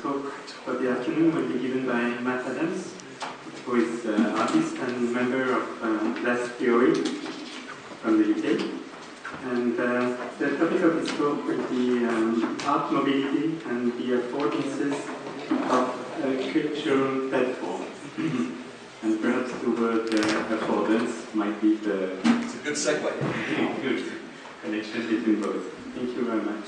Talk for the afternoon will be given by Matt Adams, who is artist and member of Glass Theory from the UK. And the topic of his talk will be art mobility and the affordances of a cultural platform. And perhaps the word affordance might be the... It's a good segue. Good connection between both. Thank you very much.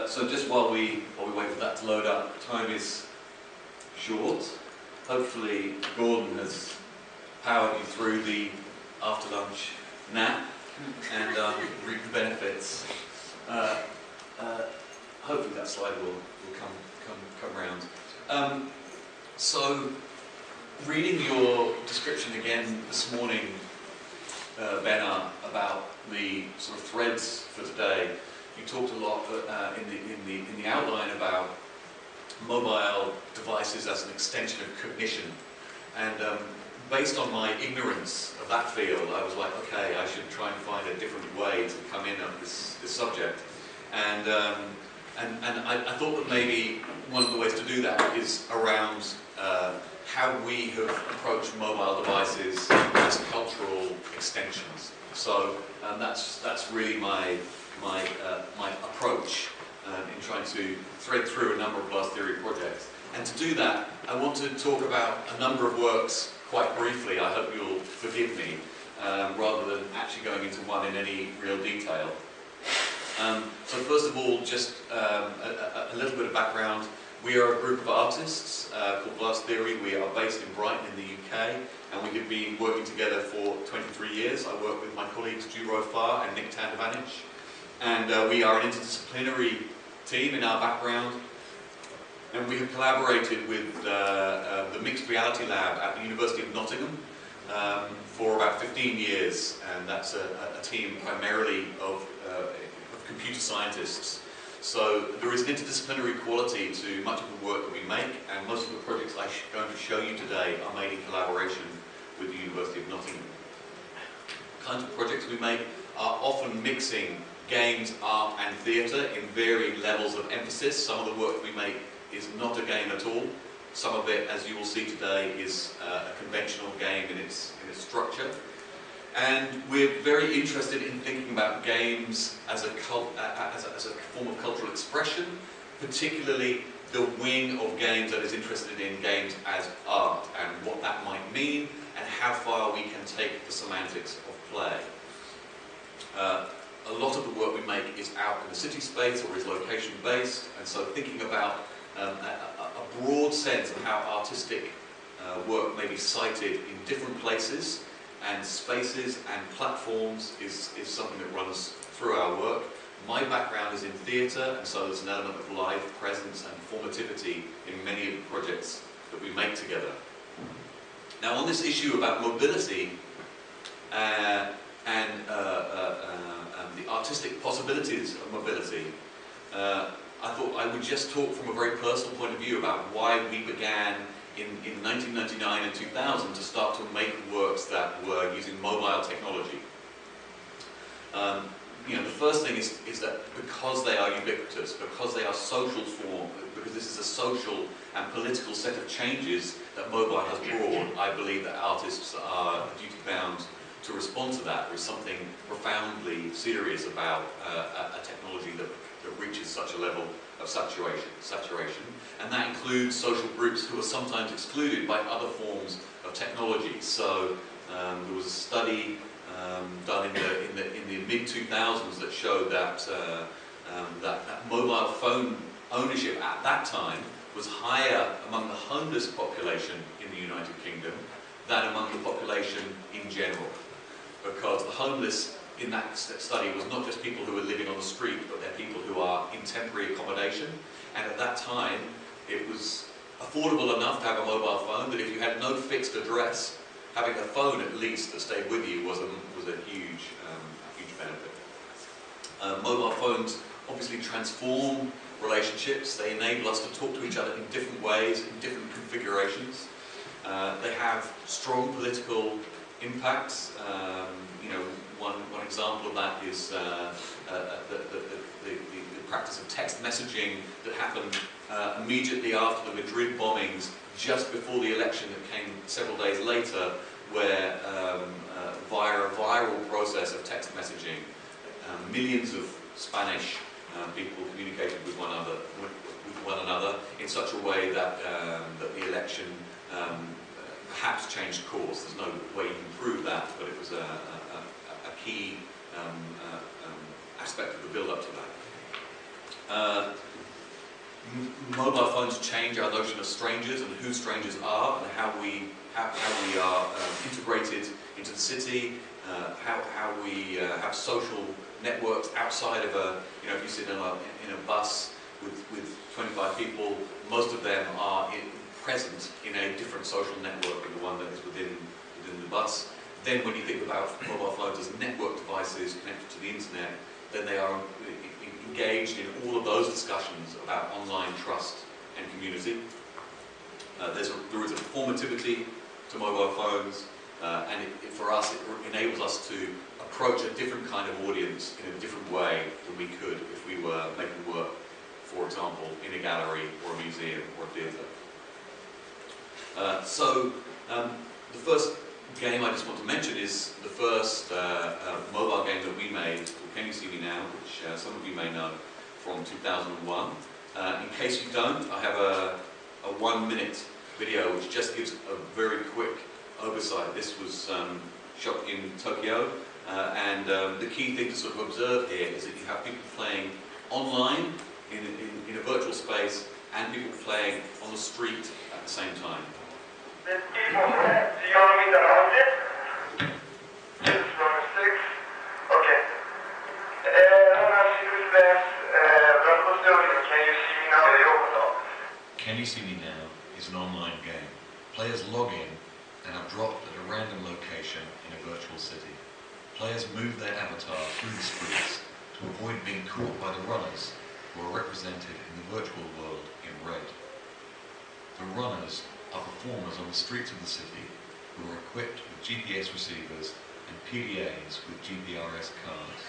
So just while we wait for that to load up, time is short. Hopefully Gordon has powered you through the after lunch nap and reap the benefits. Hopefully that slide will come round. So reading your description again this morning, Benna, about the sort of threads for today. You talked a lot in the outline about mobile devices as an extension of cognition, and based on my ignorance of that field, I was like, okay, I should try and find a different way to come in on this subject, and I thought that maybe one of the ways to do that is around how we have approached mobile devices as cultural extensions. So that's really my approach in trying to thread through a number of glass theory projects. And to do that, I want to talk about a number of works quite briefly. I hope you'll forgive me, rather than actually going into one in any real detail. So first of all, just a little bit of background. We are a group of artists called Glass Theory. We are based in Brighton in the UK, and we have been working together for 23 years. I work with my colleagues Ju Rofar and Nick Tandavanich. And we are an interdisciplinary team in our background, and we have collaborated with the Mixed Reality Lab at the University of Nottingham for about 15 years, and that's a team primarily of computer scientists. So there is an interdisciplinary quality to much of the work that we make, and most of the projects I'm going to show you today are made in collaboration with the University of Nottingham. The kinds of projects we make are often mixing games, art and theatre in varying levels of emphasis. Some of the work we make is not a game at all. Some of it, as you will see today, is a conventional game in its structure. And we're very interested in thinking about games as a form of cultural expression, particularly the wing of games that is interested in games as art and what that might mean and how far we can take the semantics of play. A lot of the work we make is out in the city space or is location based, and so thinking about a broad sense of how artistic work may be cited in different places and spaces and platforms is something that runs through our work. My background is in theatre, and so there's an element of live presence and formativity in many of the projects that we make together. Now on this issue about mobility and the artistic possibilities of mobility, I thought I would just talk from a very personal point of view about why we began in 1999 and 2000 to start to make works that were using mobile technology. You know, the first thing is that because they are ubiquitous, because they are social form, because this is a social and political set of changes that mobile has brought, I believe that artists are duty-bound to respond to that. There is something profoundly serious about a technology that reaches such a level of saturation, and that includes social groups who are sometimes excluded by other forms of technology. So there was a study done in the mid-2000s that showed that that mobile phone ownership at that time was higher among the homeless population in the United Kingdom than among the population in general, because the homeless in that study was not just people who are living on the street, but they're people who are in temporary accommodation. And at that time, it was affordable enough to have a mobile phone, but if you had no fixed address, having a phone at least that stayed with you was a huge benefit. Mobile phones obviously transform relationships. They enable us to talk to each other in different ways, in different configurations. They have strong political impacts. You know, one example of that is the practice of text messaging that happened immediately after the Madrid bombings, just before the election that came several days later, where via a viral process of text messaging, millions of Spanish people communicated with one another in such a way that that the election perhaps changed course. There's no way you can prove that, but it was a key aspect of the build-up to that. Mobile phones change our notion of strangers and who strangers are, and how we are integrated into the city, how we have social networks outside of a, you know, if you sit in a bus with 25 people, most of them are present in a different social network than the one that is within the bus. Then when you think about mobile phones as network devices connected to the internet, then they are engaged in all of those discussions about online trust and community. There is a performativity to mobile phones, and for us it enables us to approach a different kind of audience in a different way than we could if we were making work, for example, in a gallery or a museum or a theatre. The first game I just want to mention is the first mobile game that we made, called Can You See Me Now, which some of you may know from 2001. In case you don't, I have a 1-minute video which just gives a very quick oversight. This was shot in Tokyo, and the key thing to sort of observe here is that you have people playing online in a virtual space and people playing on the street at the same time. The people, do you want me to hold it? This is number 6. Okay. Can You See Me Now is an online game. Players log in and are dropped at a random location in a virtual city. Players move their avatar through the streets to avoid being caught by the runners, who are represented in the virtual world in red. The runners are performers on the streets of the city who are equipped with GPS receivers and PDAs with GPRS cards.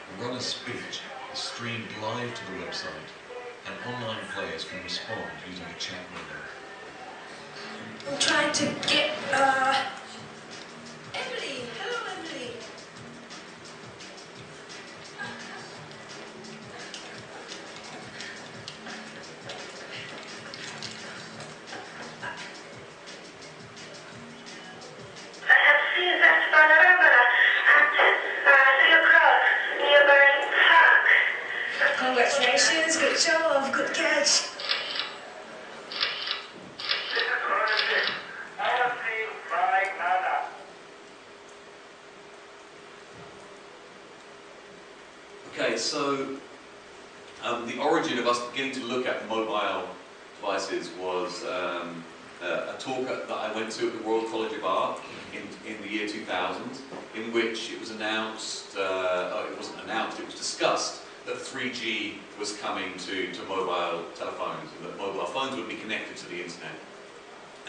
The runner's speech is streamed live to the website, and online players can respond using a chat window. I'm trying to get, Emily! Hello, Emily! I have seen that panorama at 3 o'clock near Grande. Congratulations, good job, good catch. This is RONDE. I have seen by nada. Okay, so the origin of us beginning to look at mobile devices was a talk that I went to at the Royal College of Art in the year 2000, in which it was announced, it wasn't announced, it was discussed that 3G was coming to mobile telephones, and that mobile phones would be connected to the internet.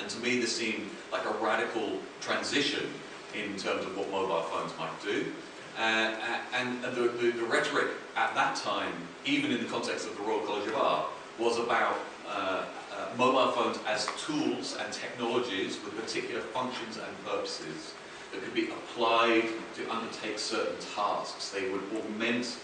And to me this seemed like a radical transition in terms of what mobile phones might do. And the rhetoric at that time, even in the context of the Royal College of Art, was about mobile phones as tools and technologies with particular functions and purposes that could be applied to undertake certain tasks. They would augment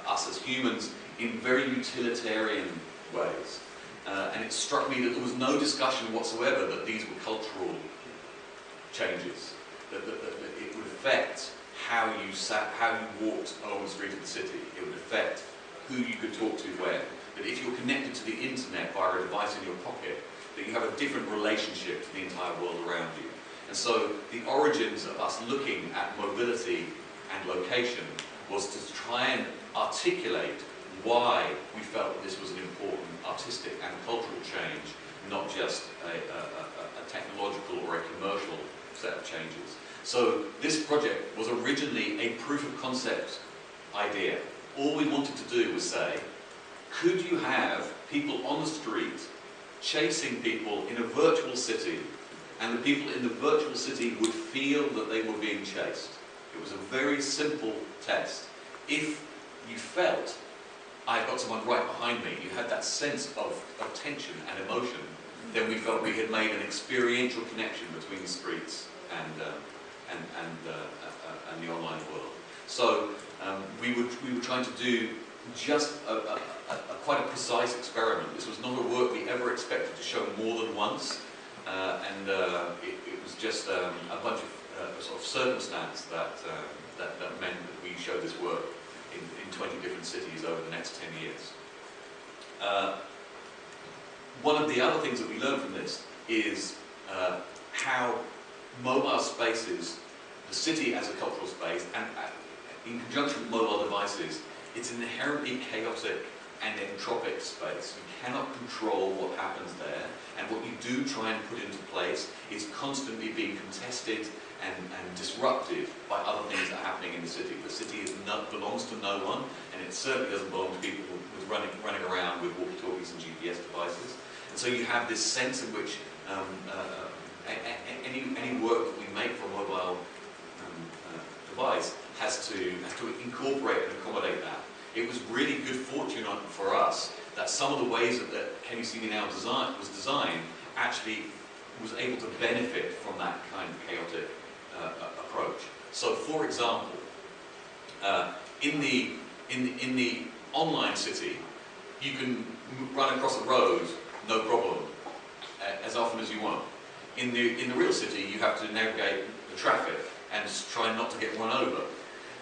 us as humans in very utilitarian ways. And it struck me that there was no discussion whatsoever that these were cultural changes, that it would affect how you sat, how you walked along the street of the city. It would affect who you could talk to when. That if you're connected to the internet via a device in your pocket, that you have a different relationship to the entire world around you. And so the origins of us looking at mobility and location was to try and articulate why we felt this was an important artistic and cultural change, not just a technological or a commercial set of changes. So this project was originally a proof of concept idea. All we wanted to do was say, could you have people on the street chasing people in a virtual city, and the people in the virtual city would feel that they were being chased? It was a very simple test. If you felt, I've got someone right behind me, you had that sense of tension and emotion, then we felt we had made an experiential connection between the streets and the online world. So we were trying to do just quite a precise experiment. This was not a work we ever expected to show more than once, and it was just a bunch of sort of circumstance that meant that we showed this work in 20 different cities over the next 10 years. One of the other things that we learned from this is how mobile spaces, the city as a cultural space, and in conjunction with mobile devices, it's an inherently chaotic and entropic space. You cannot control what happens there, and what you do try and put into place is constantly being contested and disrupted by other things that are happening in the city. The city belongs to no one, and it certainly doesn't belong to people with running around with walkie-talkies and GPS devices. And so you have this sense in which any work that we make for a mobile device has to incorporate and accommodate that. It was really good fortune for us that some of the ways that Can You See Me Now was designed actually was able to benefit from that kind of chaotic approach. So, for example, in the online city, you can run across a road no problem as often as you want. In the real city, you have to navigate the traffic and try not to get run over.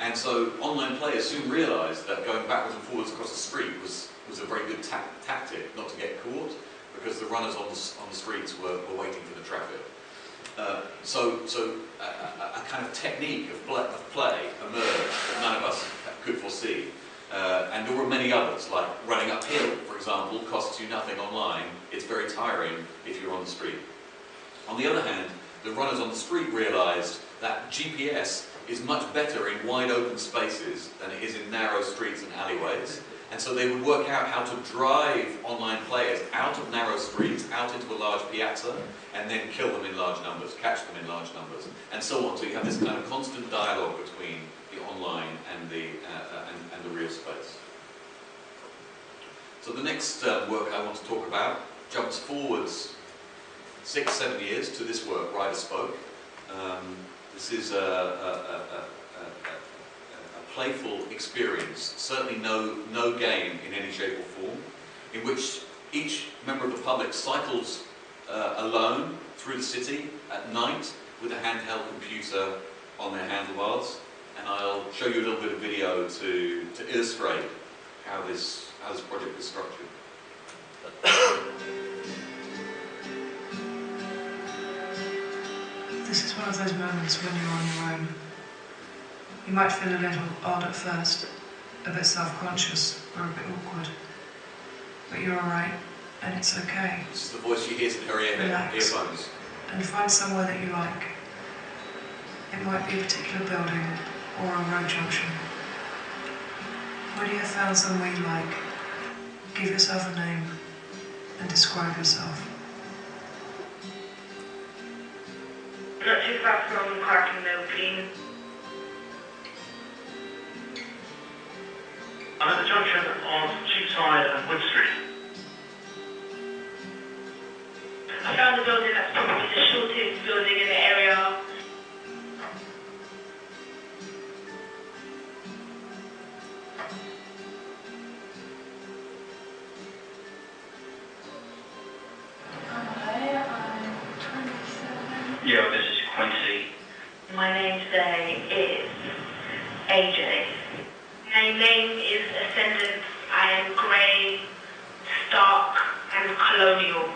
And so online players soon realised that going backwards and forwards across the street was a very good tactic not to get caught, because the runners on the streets were waiting for the traffic. So a kind of technique of play emerged that none of us could foresee. And there were many others, like running uphill, for example, costs you nothing online. It's very tiring if you're on the street. On the other hand, the runners on the street realised that GPS is much better in wide open spaces than it is in narrow streets and alleyways. And so they would work out how to drive online players out of narrow streets, out into a large piazza, and then kill them in large numbers, catch them in large numbers, and so on. So you have this kind of constant dialogue between the online and the real space. So the next work I want to talk about jumps forwards 6-7 years to this work, Ryder Spoke. This is a playful experience, certainly no game in any shape or form, in which each member of the public cycles alone through the city at night with a handheld computer on their handlebars. And I'll show you a little bit of video to illustrate how this project is structured. This is one of those moments when you're on your own. You might feel a little odd at first, a bit self-conscious or a bit awkward, but you're alright, and it's okay. This is the voice she hears in her earphones. And find somewhere that you like. It might be a particular building or a road junction. When you have found somewhere you like, give yourself a name and describe yourself. Not too far from Park and Mill Green. I'm at the junction of Cheapside and Wood Street. I found a building that's probably the shortest building in the area. Yeah, this is Quincy. My name today is AJ. My name is Ascendant. I am grey, stark, and colonial.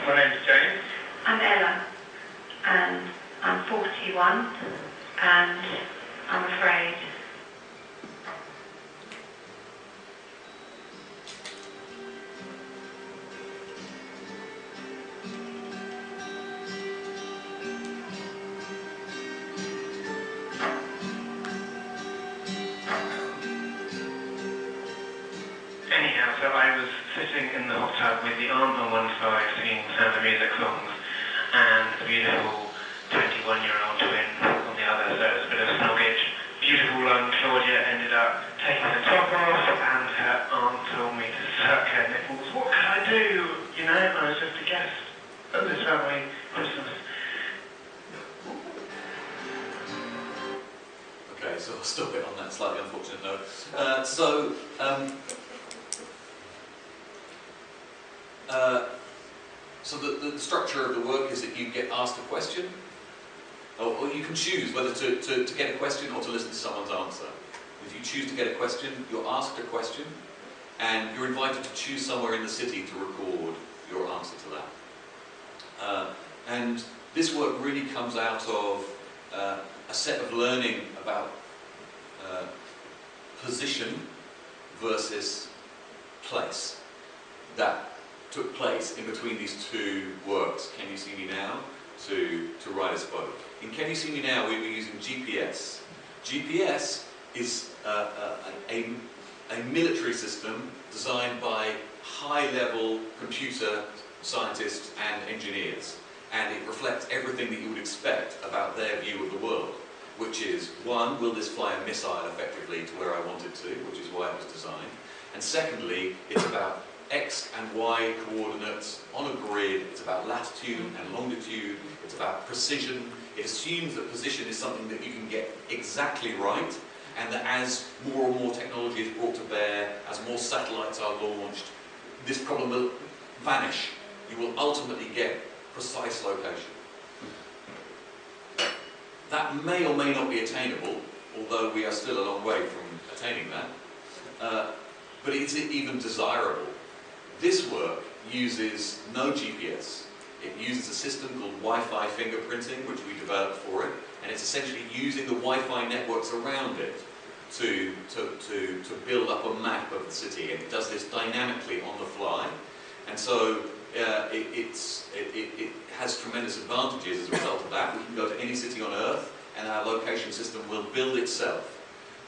My name's James. I'm Ella, and I'm 41, and I'm afraid. Anyhow, so I was sitting in the hot tub with the aunt on one side singing Sound of Music songs and the beautiful 21-year-old twin on the other, so it was a bit of snoggage. Beautiful Claudia ended up taking her top off and her aunt told me to suck her nipples. What could I do? You know, I was just a guest at this family Christmas. Okay, so I'll stop it on that slightly unfortunate note. So the structure of the work is that you get asked a question, or you can choose whether to get a question or to listen to someone's answer. If you choose to get a question, you're asked a question, and you're invited to choose somewhere in the city to record your answer to that. And this work really comes out of a set of learning about position versus place that took place in between these two works, Can You See Me Now, to Write a Spoke. In Can You See Me Now, we were using GPS. GPS is a military system designed by high-level computer scientists and engineers, and it reflects everything that you would expect about their view of the world, which is, one, will this fly a missile effectively to where I want it to, which is why it was designed, and secondly, it's about X and Y coordinates on a grid. It's about latitude and longitude. It's about precision. It assumes that position is something that you can get exactly right, and that as more and more technology is brought to bear, as more satellites are launched, this problem will vanish. You will ultimately get precise location. That may or may not be attainable, although we are still a long way from attaining that. But is it even desirable? This work uses no GPS. It uses a system called Wi-Fi fingerprinting, which we developed for it, and it's essentially using the Wi-Fi networks around it to build up a map of the city, and it does this dynamically on the fly. And so it has tremendous advantages as a result of that. We can go to any city on Earth, and our location system will build itself.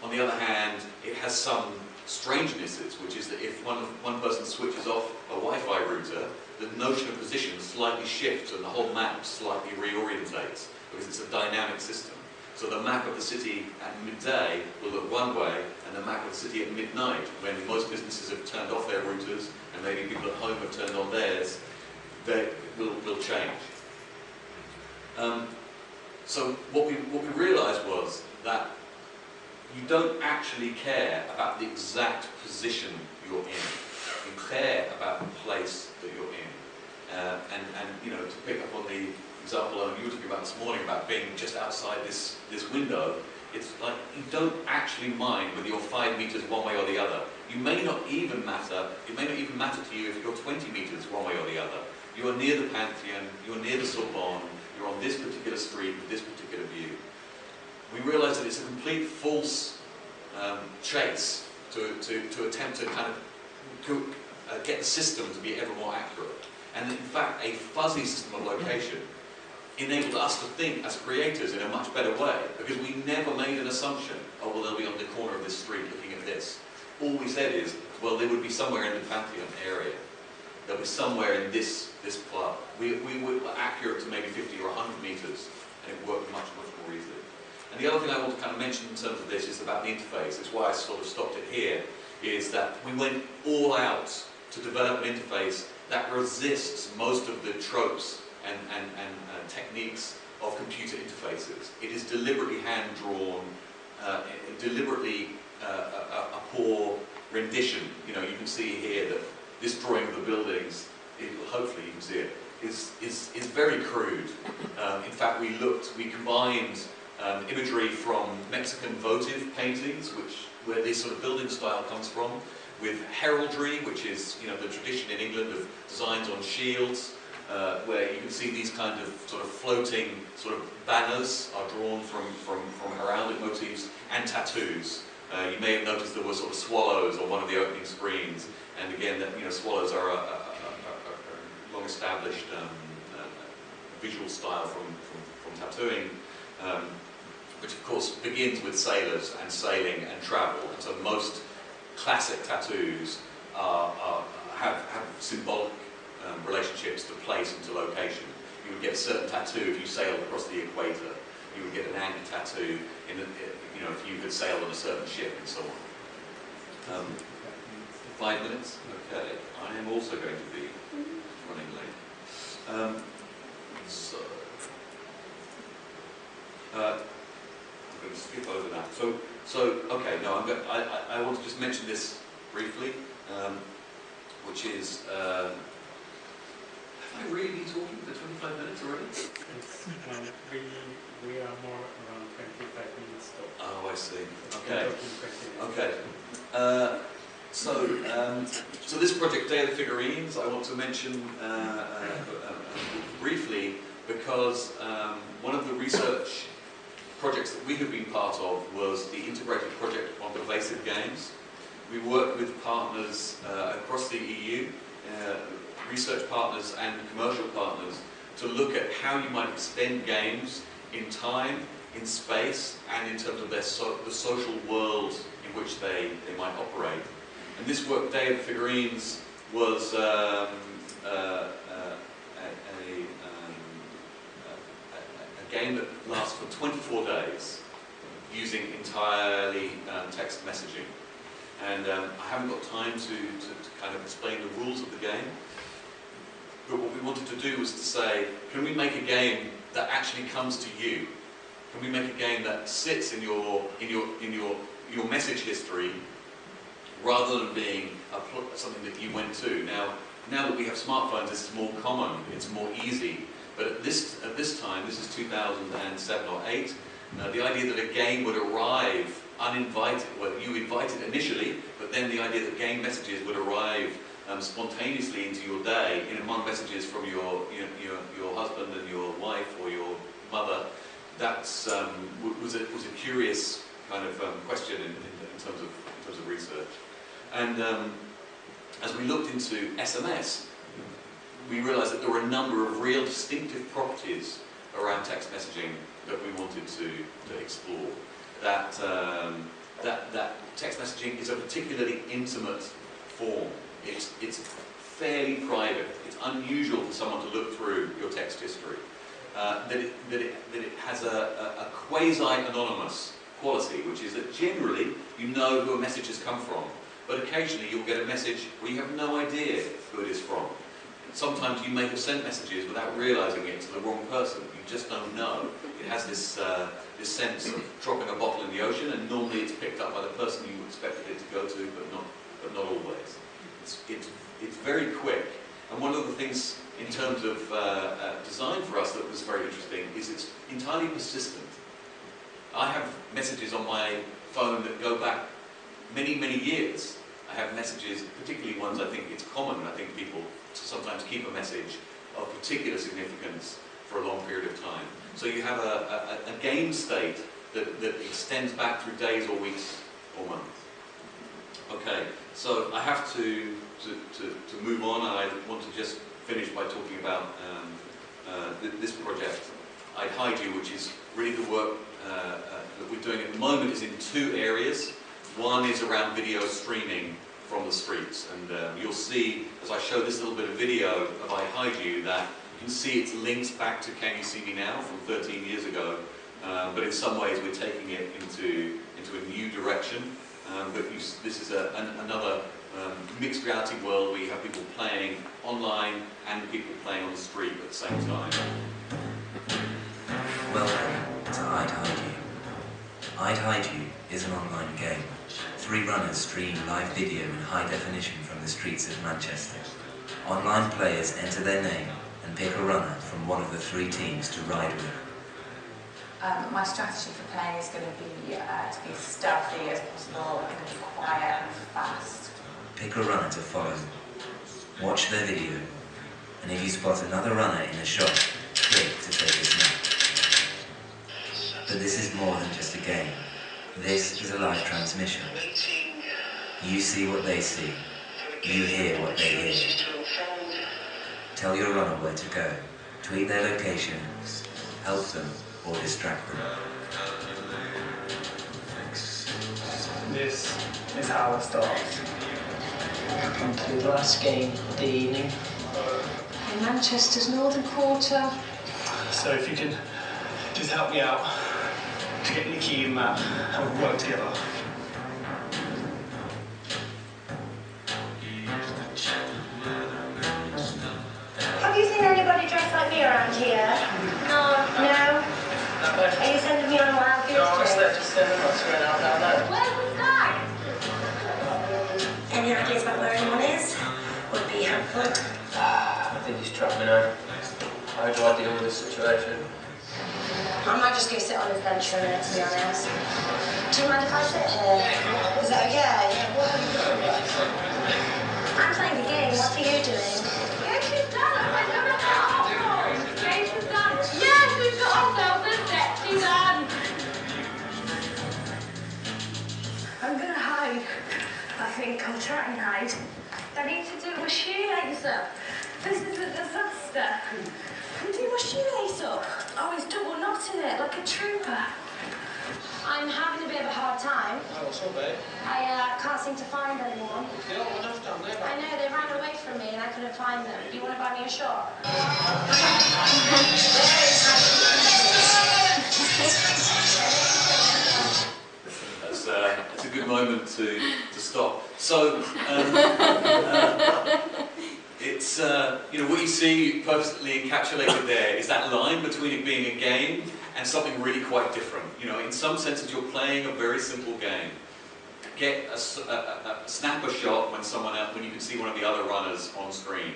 On the other hand, it has some strangenesses, which is that if one person switches off a Wi-Fi router, the notion of position slightly shifts and the whole map slightly reorientates, because it's a dynamic system. So the map of the city at midday will look one way, and the map of the city at midnight, when most businesses have turned off their routers, and maybe people at home have turned on theirs, they will change. So what we realised was that you don't actually care about the exact position you're in. You care about the place that you're in. And you know, to pick up on the example you were talking about this morning about being just outside this window, it's like you don't actually mind whether you're 5 meters one way or the other. It may not even matter to you if you're 20 meters one way or the other. You are near the Panthéon, you're near the Sorbonne, you're on this particular street with this particular view. We realise that it's a complete false chase to attempt to kind of get the system to be ever more accurate. And in fact, a fuzzy system of location enabled us to think as creators in a much better way, because we never made an assumption, oh well, they'll be on the corner of this street looking at this. All we said is, well, they would be somewhere in the Panthéon area. They'll be somewhere in this club. We were accurate to maybe 50 or 100 meters, and it worked much more easily. And the other thing I want to kind of mention in terms of this is about the interface. It's why I sort of stopped it here, is that we went all out to develop an interface that resists most of the tropes and techniques of computer interfaces. It is deliberately hand-drawn, deliberately a poor rendition. You know, you can see here that this drawing of the buildings, hopefully you can see it, is very crude. In fact, we combined imagery from Mexican votive paintings, where this sort of building style comes from, with heraldry, which is, you know, the tradition in England of designs on shields, where you can see these kind of sort of floating sort of banners are drawn from heraldic motifs and tattoos. You may have noticed there were sort of swallows on one of the opening screens, and again, that, you know, swallows are a long-established visual style from tattooing, which of course begins with sailors and sailing and travel. And so most classic tattoos have symbolic relationships to place and to location. You would get a certain tattoo if you sailed across the equator. You would get an anchor tattoo in you know, if you had sailed on a certain ship and so on. 5 minutes? Okay. I am also going to be running late. I'm going to skip over that. So okay, no, I want to just mention this briefly, which is, have I really been talking for 25 minutes already? We are more around 25 minutes though. Oh, I see. Okay. Okay. So this project, Day of the Figurines, I want to mention briefly because one of the research projects that we have been part of was the integrated project on pervasive games. We work with partners across the EU, research partners and commercial partners, to look at how you might extend games in time, in space, and in terms of the social world in which they might operate. And this work, Day of the Figurines, was a game that lasts for 24 days, using entirely text messaging. And I haven't got time to kind of explain the rules of the game. But what we wanted to do was to say, can we make a game that actually comes to you? Can we make a game that sits in your message history, rather than being something that you went to? Now that we have smartphones, this is more common. It's more easy. But at this time, this is 2007 or 8. The idea that a game would arrive uninvited, well, you invited initially, but then the idea that game messages would arrive spontaneously into your day, among messages from your husband and your wife or your mother, that's was a curious kind of question in terms of research. And as we looked into SMS, we realized that there were a number of real distinctive properties around text messaging that we wanted to explore. That text messaging is a particularly intimate form. It's fairly private. It's unusual for someone to look through your text history. That it has a quasi-anonymous quality, which is that generally you know who a message has come from, but occasionally you'll get a message where you have no idea who it is from. Sometimes you may have sent messages without realizing it to the wrong person. You just don't know. It has this sense of dropping a bottle in the ocean, and normally it's picked up by the person you expected it to go to, but not always. It's very quick. And one of the things in terms of design for us that was very interesting is it's entirely persistent. I have messages on my phone that go back many, many years. I have messages, particularly ones I think it's common, I think people to sometimes keep a message of particular significance for a long period of time. So you have a game state that extends back through days or weeks or months. Okay, so I have to move on, and I want to just finish by talking about this project, I'd Hide You, which is really the work that we're doing at the moment is in 2 areas. One is around video streaming from the streets, and you'll see, as I show this little bit of video of I Hide You, that you can see it's linked back to Can You See Me Now from 13 years ago, but in some ways we're taking it into a new direction. But this is another mixed reality world where you have people playing online and people playing on the street at the same time. Welcome to I'd Hide You. I'd Hide You is an online game. 3 runners stream live video in high definition from the streets of Manchester. Online players enter their name and pick a runner from one of the 3 teams to ride with. My strategy for playing is going to be as stealthy as possible. I'm going to be quiet and fast. Pick a runner to follow. Watch their video and if you spot another runner in a shop, click to take a snap. But this is more than just a game. This is a live transmission. You see what they see. You hear what they hear. Tell your runner where to go. Tweet their location. Help them or distract them. This is how it starts. Come to the last game of the evening. In Manchester's northern quarter. So if you can just help me out to get the key and map and we'll work together. Have you seen anybody dressed like me around here? No. No? Are you sending me on a wild goose chase? No, honestly, I just what's going on down there. Where's the stag? Any ideas about where anyone is? Would be helpful. I think he's trapped me now. How do I deal with this situation? I might just go sit on his bench for a minute, to be honest. Do you mind if I sit here? Is that okay? I'm playing the game. What are you doing? Yes, she's done. I don't know how. Yes, she's done. Yes, we've got ourselves a sexy man. I'm gonna hide. I think I'll try and hide. I need to do my shoelace up. This is a disaster. Do my shoelace up. Oh, he's double knotting it like a trooper. I'm having a bit of a hard time. Oh, what's up, babe? I can't seem to find anyone. You don't want enough down there, I know, they ran away from me and I couldn't find them. Do you want to buy me a shot? That's a good moment to stop. So, it's, what you see perfectly encapsulated there is that line between it being a game and something really quite different. In some senses you're playing a very simple game. Get snap a shot when you can see one of the other runners on screen.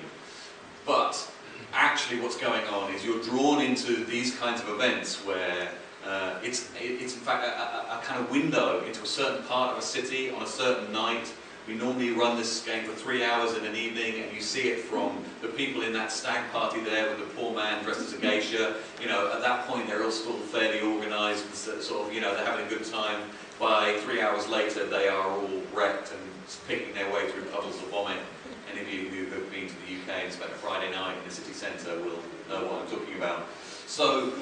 But actually what's going on is you're drawn into these kinds of events where it's in fact a kind of window into a certain part of a city on a certain night. We normally run this game for 3 hours in an evening, and you see it from the people in that stag party there with the poor man dressed as a geisha. At that point they're all still fairly organised, and sort of, they're having a good time. By 3 hours later they are all wrecked and picking their way through puddles of vomit. Any of you who have been to the UK and spent a Friday night in the city centre will know what I'm talking about. So,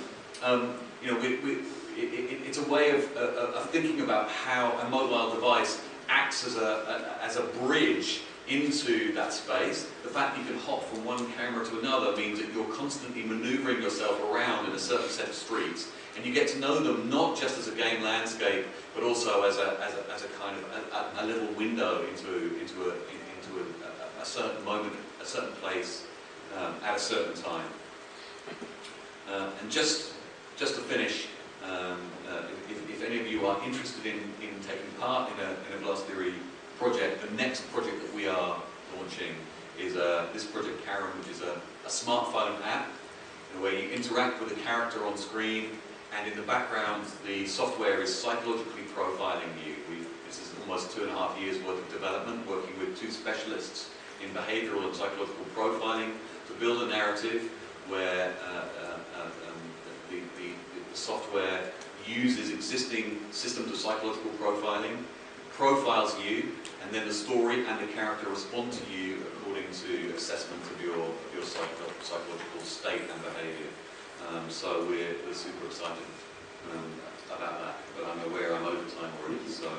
it's a way of thinking about how a mobile device acts as a bridge into that space. The fact that you can hop from one camera to another means that you're constantly manoeuvring yourself around in a certain set of streets, and you get to know them not just as a game landscape, but also as a kind of a little window into a certain moment, a certain place, at a certain time. And just to finish, if any of you are interested in taking part in a Glass Theory project, the next project that we are launching is this project Karen, which is a smartphone app where you interact with a character on screen, and in the background the software is psychologically profiling you. This is almost 2.5 years worth of development, working with 2 specialists in behavioural and psychological profiling to build a narrative where the software uses existing systems of psychological profiling, profiles you, and then the story and the character respond to you according to assessment of your psychological state and behaviour. So we're super excited about that, but I'm aware I'm over time already. So.